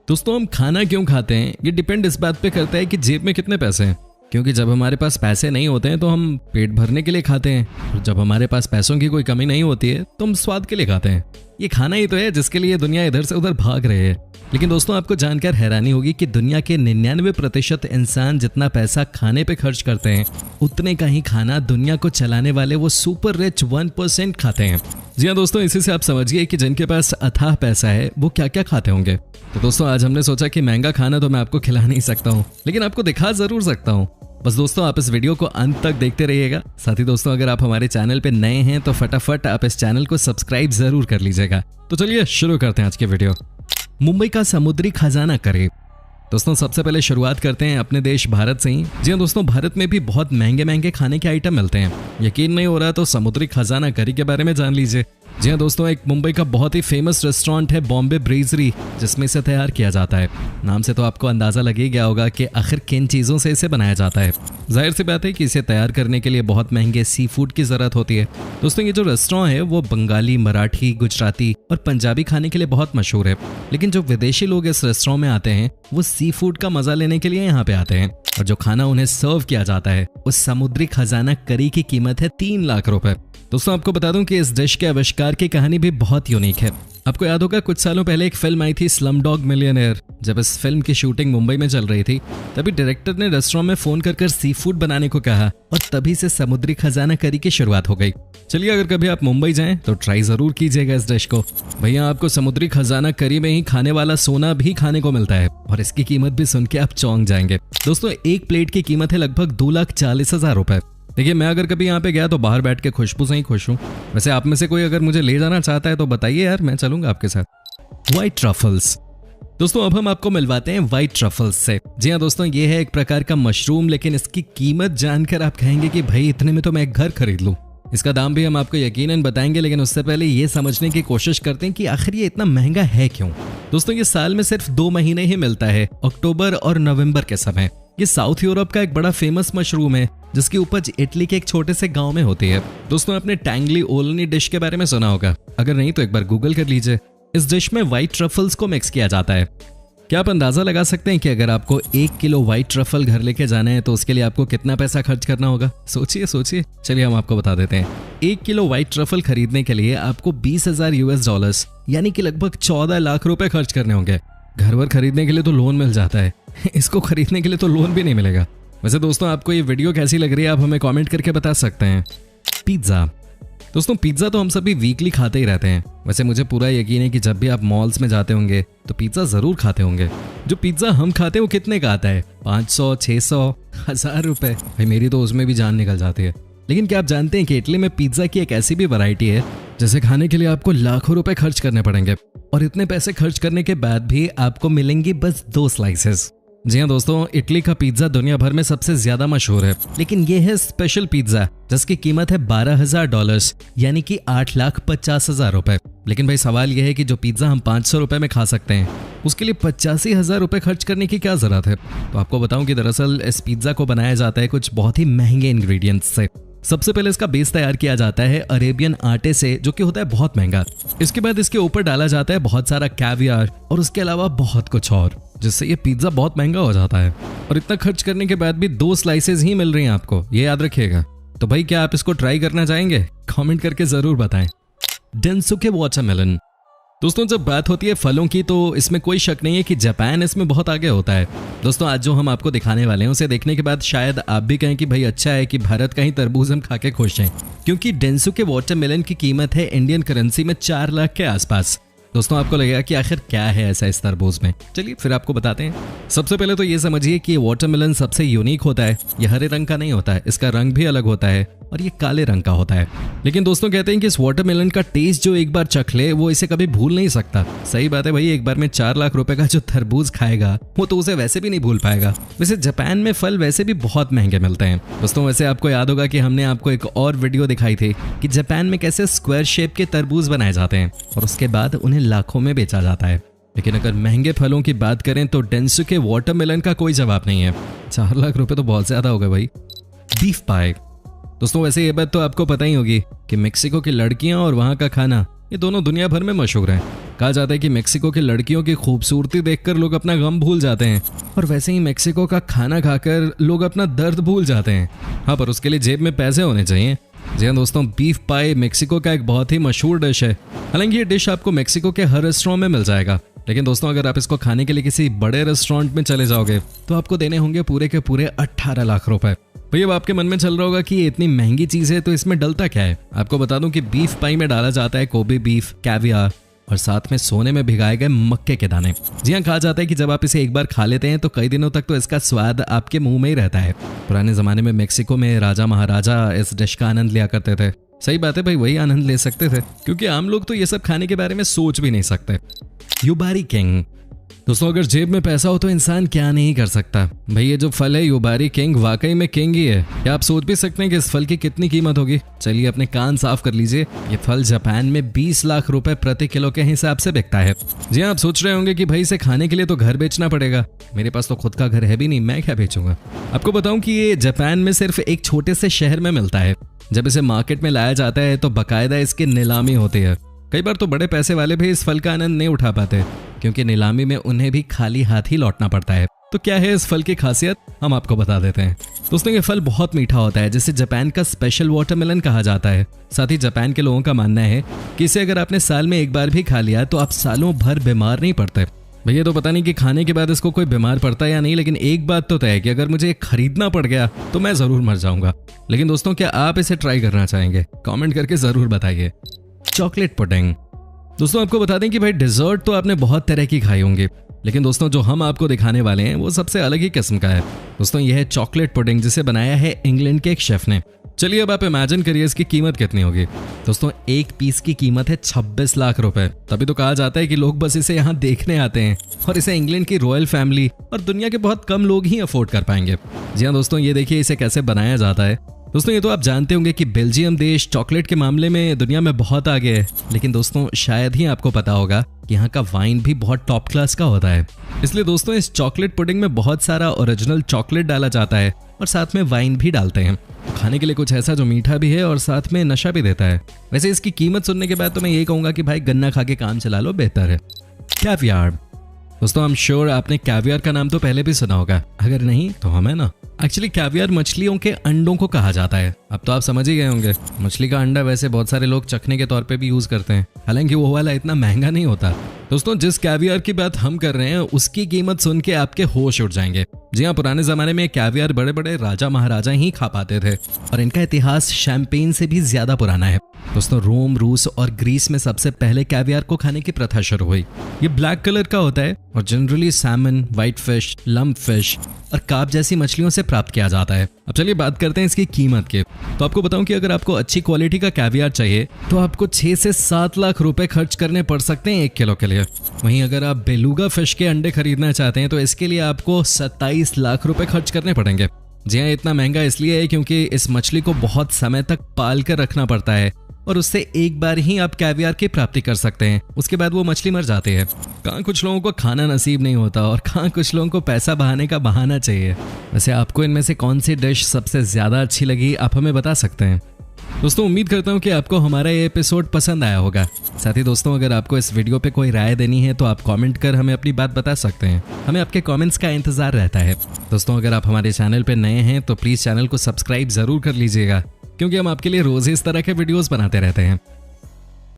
दोस्तों हम खाना क्यों खाते हैं ये डिपेंड इस बात पे करता है कि जेब में कितने पैसे हैं। क्योंकि जब हमारे पास पैसे नहीं होते हैं तो हम पेट भरने के लिए खाते हैं, और जब हमारे पास पैसों की कोई कमी नहीं होती है तो हम स्वाद के लिए खाते हैं। ये खाना ही तो है जिसके लिए दुनिया इधर से उधर भाग रही है। लेकिन दोस्तों आपको जानकर हैरानी होगी कि दुनिया के 99% इंसान जितना पैसा खाने पे खर्च करते हैं उतने का ही खाना दुनिया को चलाने वाले वो सुपर रिच 1% खाते हैं। जी हाँ दोस्तों, इसी से आप समझिए कि जिनके पास अथाह पैसा है वो क्या क्या खाते होंगे। तो दोस्तों आज हमने सोचा कि महंगा खाना तो मैं आपको खिला नहीं सकता हूँ, लेकिन आपको दिखा जरूर सकता हूँ। बस दोस्तों आप इस वीडियो को अंत तक देखते रहिएगा। साथ ही दोस्तों अगर आप हमारे चैनल पे नए हैं तो फटाफट आप इस चैनल को सब्सक्राइब जरूर कर लीजिएगा। तो चलिए शुरू करते हैं आज की वीडियो। मुंबई का समुद्री खजाना करी। दोस्तों सबसे पहले शुरुआत करते हैं अपने देश भारत से ही। जी हाँ दोस्तों, भारत में भी बहुत महंगे महंगे खाने के आइटम मिलते हैं। यकीन नहीं हो रहा तो समुद्री खजाना करी के बारे में जान लीजिए। जी हाँ दोस्तों, एक मुंबई का बहुत ही फेमस रेस्टोरेंट है बॉम्बे ब्रीजरी, जिसमें इसे तैयार किया जाता है। नाम से तो आपको अंदाजा लग ही गया होगा कि आखिर किन चीज़ों से इसे बनाया जाता है। जाहिर सी बात है कि इसे तैयार करने के लिए बहुत महंगे सी फूड की ज़रूरत होती है। दोस्तों ये जो रेस्टोरेंट है वो बंगाली, मराठी, गुजराती और पंजाबी खाने के लिए बहुत मशहूर है। लेकिन जो विदेशी लोग इस रेस्टोरेंट में आते हैं वो सी फूड का मजा लेने के लिए यहाँ पे आते हैं, और जो खाना उन्हें सर्व किया जाता है उस समुद्री खजाना करी की कीमत है 3 लाख रुपए। दोस्तों आपको बता दूं कि इस डिश के आविष्कार की कहानी भी बहुत यूनिक है। आपको याद होगा कुछ सालों पहले एक फिल्म आई थी स्लमडॉग मिलियनेयर। जब इस फिल्म की शूटिंग मुंबई में चल रही थी तभी डायरेक्टर ने रेस्टोरेंट में फोन कर सी फूड बनाने को कहा, और तभी से समुद्री खजाना करी की शुरुआत हो गई। चलिए अगर कभी आप मुंबई जाएं तो ट्राई जरूर कीजिएगा इस डिश को। भैया आपको समुद्री खजाना करी में ही खाने वाला सोना भी खाने को मिलता है, और इसकी कीमत भी सुन के आप चौंक जाएंगे। दोस्तों एक प्लेट की कीमत है लगभग 2,40,000 रुपए। देखिए मैं अगर कभी यहाँ पे गया तो बाहर बैठ के खुशबू से ही खुश हूँ। वैसे आप में से कोई अगर मुझे ले जाना चाहता है तो बताइए यार, मैं चलूंगा आपके साथ। White truffles. दोस्तों अब हम आपको मिलवाते हैं व्हाइट ट्रफल्स से। जी हाँ दोस्तों, ये है एक प्रकार का मशरूम, लेकिन इसकी कीमत जानकर आप कहेंगे कि भाई इतने में तो मैं एक घर खरीद लूँ। इसका दाम भी हम आपको यकीनन बताएंगे, लेकिन उससे पहले ये समझने की कोशिश करते हैं कि आखिर ये इतना महंगा है क्यों। दोस्तों ये साल में सिर्फ 2 महीने ही मिलता है, अक्टूबर और नवंबर के समय। ये साउथ यूरोप का एक बड़ा फेमस मशरूम है जिसकी उपज इटली के एक छोटे से गांव में होती है। दोस्तों आपने टैंगली ओलनी डिश के बारे में सुना होगा, अगर नहीं तो एक बार गूगल कर लीजिए। इस डिश में व्हाइट ट्रफल्स को मिक्स किया जाता है। क्या आप अंदाजा लगा सकते हैं कि अगर आपको 1 किलो व्हाइट ट्रफल घर लेके जाना है तो उसके लिए आपको कितना पैसा खर्च करना होगा? सोचिए। चलिए हम आपको बता देते हैं। 1 किलो व्हाइट ट्रफल खरीदने के लिए आपको $20,000 यानी कि लगभग 14 लाख रुपए खर्च करने होंगे। घर वर खरीदने के लिए तो लोन मिल जाता है, इसको खरीदने के लिए तो लोन भी नहीं मिलेगा। वैसे दोस्तों आपको ये वीडियो कैसी लग रही है आप हमें कमेंट करके बता सकते हैं। पिज्ज़ा। दोस्तों पिज्ज़ा तो हम सभी वीकली खाते ही रहते हैं। वैसे मुझे पूरा यकीन है कि जब भी आप मॉल्स में जाते होंगे तो पिज्ज़ा ज़रूर खाते होंगे। जो पिज्ज़ा हम खाते हैं वो कितने का आता है? 500, 600, 1000 रुपए। भाई मेरी तो उसमें भी जान निकल जाती है। लेकिन क्या आप जानते हैं कि इटली में पिज्ज़ा की एक ऐसी भी वैरायटी है जिसे खाने के लिए आपको लाखों रुपए खर्च करने पड़ेंगे, और इतने पैसे खर्च करने के बाद भी आपको मिलेंगी बस 2 स्लाइसेस। जी हाँ दोस्तों, इटली का पिज्जा दुनिया भर में सबसे ज्यादा मशहूर है, लेकिन ये है स्पेशल पिज्जा जिसकी कीमत है $12,000 यानी कि 8,50,000 रुपए। लेकिन भाई सवाल यह है कि जो पिज्जा हम 500 रुपए में खा सकते हैं उसके लिए 85,000 रुपए खर्च करने की क्या जरूरत है? तो आपको बताऊं कि दरअसल इस पिज्जा को बनाया जाता है कुछ बहुत ही महंगे इंग्रेडिएंट्स से। सबसे पहले इसका बेस तैयार किया जाता है अरेबियन आटे से, जो कि होता है बहुत महंगा। इसके बाद इसके ऊपर डाला जाता है बहुत सारा कैवियर और उसके अलावा बहुत कुछ और, जिससे ये पिज्जा बहुत महंगा हो जाता है। और इतना खर्च करने के बाद भी 2 स्लाइसेस ही मिल रही हैं आपको, ये याद रखिएगा। तो भाई क्या आप इसको ट्राई करना चाहेंगे? कमेंट करके जरूर बताएं। Densuke watermelon. दोस्तों जब बात होती है फलों की तो इसमें कोई शक नहीं है कि जापान इसमें बहुत आगे होता है। दोस्तों आज जो हम आपको दिखाने वाले हैं उसे देखने के बाद शायद आप भी कहें कि भाई अच्छा है कि भारत का ही तरबूज हम खा के खुश हैं, क्योंकि डेंसुके वाटरमेलन की कीमत है इंडियन करेंसी में 4 लाख के आसपास। दोस्तों आपको लगेगा कि आखिर क्या है ऐसा इस तरबूज में, चलिए फिर आपको बताते हैं। सबसे पहले तो ये समझिए कि वाटरमेलन सबसे यूनिक होता है। ये हरे रंग का नहीं होता है, इसका रंग भी अलग होता है और ये काले रंग का होता है। लेकिन दोस्तों कहते हैं कि इस वाटरमेलन का टेस्ट जो एक बार चख ले वो इसे कभी भूल नहीं सकता। सही बात है भाई, एक बार में 4 लाख रुपए का जो तरबूज खाएगा वो तो उसे वैसे भी नहीं भूल पाएगा। वैसे जापान में फल वैसे भी बहुत महंगे मिलते हैं। दोस्तों वैसे आपको याद होगा कि हमने आपको एक और वीडियो दिखाई थी कि जापान में कैसे स्क्वायर शेप के तरबूज बनाए जाते हैं और उसके बाद उन्हें लाखों में बेचा जाता है। लेकिन अगर महंगे फलों की बात करें तो डेंसुके वाटरमेलन का कोई जवाब नहीं है। 4 लाख रुपए तो बहुत ज्यादा हो गए भाई। बीफ पाई। दोस्तों वैसे ये बात तो आपको पता ही होगी कि मेक्सिको की लड़कियां और वहां का खाना ये दोनों दुनिया भर में मशहूर हैं। कहा जाता है कि मेक्सिको की लड़कियों की खूबसूरती देखकर लोग अपना गम भूल जाते हैं और वैसे ही मेक्सिको का खाना खाकर लोग अपना दर्द भूल जाते हैं। हाँ, पर उसके लिए जेब में पैसे होने चाहिए। जी हाँ दोस्तों, बीफ पाई मेक्सिको का एक बहुत ही मशहूर डिश है। हालांकि ये डिश आपको मेक्सिको के हर रेस्टोरेंट में मिल जाएगा, लेकिन दोस्तों अगर आप इसको खाने के लिए किसी बड़े रेस्टोरेंट में चले जाओगे तो आपको देने होंगे पूरे के पूरे 18 लाख रुपए। भैया अब आपके मन में चल रहा होगा कि ये इतनी महंगी चीज है तो इसमें डलता क्या है। आपको बता दूं कि बीफ पाई में डाला जाता है कोबे बीफ, कैवियार और साथ में सोने में भिगाए गए मक्के के दाने। जी हाँ, कहा जाता है कि जब आप इसे एक बार खा लेते हैं तो कई दिनों तक तो इसका स्वाद आपके मुंह में ही रहता है। पुराने जमाने में मेक्सिको में राजा महाराजा इस डिश का आनंद लिया करते थे। सही बात है भाई, वही आनंद ले सकते थे, क्योंकि आम लोग तो ये सब खाने के बारे में सोच भी नहीं सकते। Yubari king. दोस्तों अगर जेब में पैसा हो तो इंसान क्या नहीं कर सकता। भाई ये जो फल है युबारी किंग वाकई में किंग ही है। क्या आप सोच भी सकते हैं कि इस फल की कितनी कीमत होगी? चलिए अपने कान साफ कर लीजिए। ये फल जापान में 20 लाख रुपए प्रति किलो के हिसाब से बिकता है। जी हाँ, आप सोच रहे होंगे कि भाई इसे खाने के लिए तो घर बेचना पड़ेगा। मेरे पास तो खुद का घर है भी नहीं, मैं क्या बेचूंगा। आपको बताऊं कि ये जापान में सिर्फ एक छोटे से शहर में मिलता है। जब इसे मार्केट में लाया जाता है तो बाकायदा इसकी नीलामी होती है। कई बार तो बड़े पैसे वाले भी इस फल का आनंद नहीं उठा पाते, क्योंकि नीलामी में उन्हें भी खाली हाथ ही लौटना पड़ता है। तो क्या है इस फल की खासियत, हम आपको बता देते हैं। दोस्तों ये फल बहुत मीठा होता है, जिसे जापान का स्पेशल वाटरमेलन कहा जाता है। साथ ही जापान के लोगों का मानना है कि इसे अगर आपने साल में एक बार भी खा लिया तो आप सालों भर बीमार नहीं पड़ते। भैया तो पता नहीं कि खाने के बाद इसको कोई बीमार पड़ता है या नहीं, लेकिन एक बात तो तय है कि अगर मुझे खरीदना पड़ गया तो मैं जरूर मर जाऊंगा। लेकिन दोस्तों क्या आप इसे ट्राई करना चाहेंगे? कमेंट करके जरूर बताइए। Chocolate pudding. दोस्तों आपको बता दें कि भाई डिजर्ट तो आपने बहुत तरह की खाई होंगी, लेकिन दोस्तों जो हम आपको दिखाने वाले हैं वो सबसे अलग ही किस्म का है। दोस्तों यह है चॉकलेट पुडिंग, जिसे बनाया है इंग्लैंड के एक शेफ ने। चलिए अब आप इमेजिन करिए इसकी कीमत कितनी होगी। दोस्तों एक पीस की कीमत है 26 लाख रुपए। तभी तो कहा जाता है कि लोग बस इसे यहाँ देखने आते हैं और इसे इंग्लैंड की रॉयल फैमिली और दुनिया के बहुत कम लोग ही अफोर्ड कर पाएंगे। जी हाँ दोस्तों, ये देखिए इसे कैसे बनाया जाता है। दोस्तों ये तो आप जानते होंगे कि बेल्जियम देश चॉकलेट के मामले में दुनिया में बहुत आगे है, लेकिन दोस्तों शायद ही आपको पता होगा कि यहाँ का वाइन भी बहुत टॉप क्लास का होता है। इसलिए दोस्तों इस चॉकलेट पुडिंग में बहुत सारा ओरिजिनल चॉकलेट डाला जाता है और साथ में वाइन भी डालते हैं। खाने के लिए कुछ ऐसा जो मीठा भी है और साथ में नशा भी देता है। वैसे इसकी कीमत सुनने के बाद तो मैं यही कहूंगा कि भाई गन्ना खा के काम चला लो, बेहतर है। कैवियार। दोस्तों आई एम श्योर आपने कैवियार का नाम तो पहले भी सुना होगा, अगर नहीं तो हमें ना। एक्चुअली कैवियार मछलियों के अंडों को कहा जाता है। अब तो आप समझ ही गए होंगे, मछली का अंडा वैसे बहुत सारे लोग चखने के तौर पे भी यूज करते हैं, हालांकि वो वाला इतना महंगा नहीं होता। दोस्तों जिस कैवियार की बात हम कर रहे हैं उसकी कीमत सुन के आपके होश उड़ जाएंगे। जी हाँ, पुराने जमाने में कैवियार बड़े बड़े राजा महाराजा ही खा पाते थे और इनका इतिहास शैंपेन से भी ज्यादा पुराना है। दोस्तों रोम, रूस और ग्रीस में सबसे पहले कैवियार को खाने की प्रथा शुरू हुई। ये ब्लैक कलर का होता है और generally salmon, white fish, lump fish और कार्प जैसी मछलियों से प्राप्त किया जाता है। अब चलिए बात करते हैं इसकी कीमत की। तो आपको बताऊं कि अगर आपको अच्छी क्वालिटी का कैवियार चाहिए तो आपको 6 से 7 लाख रुपए खर्च करने पड़ सकते हैं 1 किलो के लिए। वहीं अगर आप बेलुगा फिश के अंडे खरीदना चाहते हैं तो इसके लिए आपको 27 लाख रुपए खर्च करने पड़ेंगे। जी हाँ, इतना महंगा इसलिए है क्योंकि इस मछली को बहुत समय तक पाल कर रखना पड़ता है और उससे एक बार ही आप कैवियार की प्राप्ति कर सकते हैं, उसके बाद वो मछली मर जाती है। कहाँ कुछ लोगों को खाना नसीब नहीं होता और कहाँ कुछ लोगों को पैसा बहाने का बहाना चाहिए। वैसे आपको इनमें से कौन सी डिश सबसे ज्यादा अच्छी लगी, आप हमें बता सकते हैं। दोस्तों उम्मीद करता हूँ कि आपको हमारा ये एपिसोड पसंद आया होगा। साथ ही दोस्तों अगर आपको इस वीडियो पे कोई राय देनी है तो आप कमेंट कर हमें अपनी बात बता सकते हैं। हमें आपके कमेंट्स का इंतजार रहता है। दोस्तों अगर आप हमारे चैनल पे नए हैं तो प्लीज चैनल को सब्सक्राइब जरूर कर लीजिएगा, क्योंकि हम आपके लिए रोज इस तरह के वीडियोस बनाते रहते हैं।